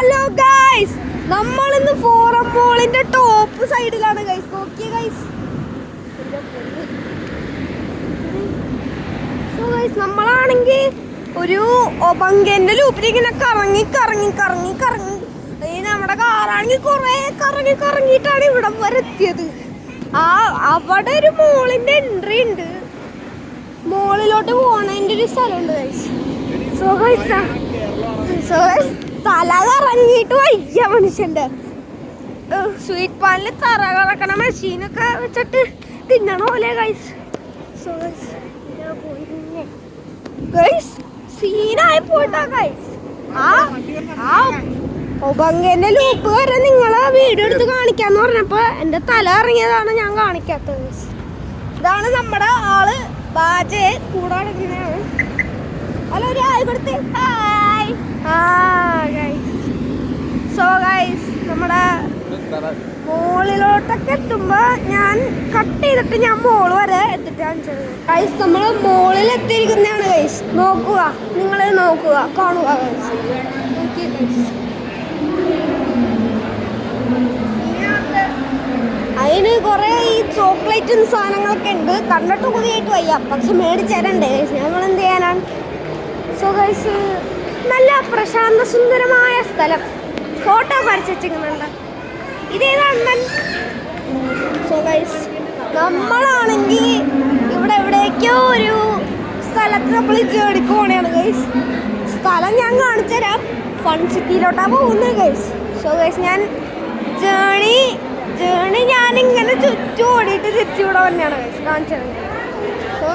Hello guys, നമ്മളിന്ന് forum മോളിന്റെ top സൈഡിലാണ് guys. നോക്കിയേ ഗൈസ്. സോ ഗൈസ്, നമ്മളാണെങ്കിൽ ഒരു ഒബങ്കന്റെ ലൂപ്പിൽ ഇങ്ങനെ കറങ്ങി കറങ്ങി കറങ്ങി കറങ്ങി നമ്മുടെ കാറാണെങ്കിൽ കുറെ കറങ്ങി കറങ്ങിയിട്ടാണ് ഇവിടെ വരെ എത്തിയത്. അവിടെ ഒരു മോളിന്റെ എൻട്രി ഉണ്ട്, മോളിലോട്ട് പോണതിന്റെ ഒരു സ്ഥലമുണ്ട് ഗൈസ്. സോ ഗൈസ് തല കറങ്ങിയിട്ട് വയ്യ മനുഷ്യന്റെ. സ്വീറ്റ് പാനിൽ തറ കറക്കണ മെഷീനൊക്കെ വെച്ചിട്ട് തിന്നണ പോലെ ഗൈസ്. സോ ഗൈസ് സീനായി പോയിട്ടാ ഗൈസ്. ഒബങ്കന്റെ ലൂപ്പ് വരെ നിങ്ങളെ വീഡിയോ എടുത്ത് കാണിക്കാന്ന് പറഞ്ഞപ്പോ എന്റെ തല ഇറങ്ങിയതാണ് ഞാൻ കാണിക്കാത്തത്. ഇതാണ് നമ്മുടെ ആള് ബാജെ കൂടെ നടക്കുന്നതാണ്. ഹലോ, ഒരു ഹായ് കൊടുത്തേ. ഹായ്. സോ ഗൈസ്, നമ്മുടെ മോളിലോട്ടൊക്കെ എത്തുമ്പോ ഞാൻ കട്ട് ചെയ്തിട്ട് ഞാൻ മോള് വരെ എത്തിട്ടാണ് ചെയ്തത് ഗൈസ്. നമ്മള് മോളിൽ എത്തിയിരിക്കുന്നതാണ് ഗൈസ്. നോക്കുക, നിങ്ങൾ നോക്കുക, കാണുക ഗൈസ്. അതിന് കുറെ ഈ ചോക്ലേറ്റും സാധനങ്ങളൊക്കെ ഉണ്ട്. കണ്ടിട്ട് പുതിയായിട്ട് വയ്യ, പക്ഷെ മേടിച്ചേരണ്ടേ ഗൈസ്. ഞങ്ങൾ എന്ത് ചെയ്യാനാണ്. സോ ഗൈസ്, നല്ല പ്രശാന്ത സുന്ദരമായ സ്ഥലം. ഫോട്ടോ വരച്ചിരിക്കുന്നുണ്ട്. ഇതേതാണ്. സോ ഗൈസ്, നമ്മളാണെങ്കിൽ ഇവിടെ എവിടേക്കോ ഒരു സ്ഥലത്ത് നമ്മൾ ജേർണി പോകണയാണ് ഗൈസ്. സ്ഥലം ഞാൻ കാണിച്ചു തരാം. ഫൺ സിറ്റിയിലോട്ടാണ് പോകുന്നത് ഗൈസ്. സോ ഗൈസ്, ഞാൻ ജേണി ഞാനിങ്ങനെ ചുറ്റും ഓടിയിട്ട് തിരിച്ചുകൂടെ തന്നെയാണ് ഗൈസ് കാണിച്ചത്. സോ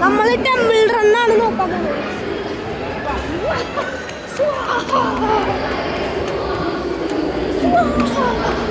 നമ്മൾ ടെമ്പിൾ റണ്ണാണ് നോക്കാൻ പോകുന്നത്. Wow.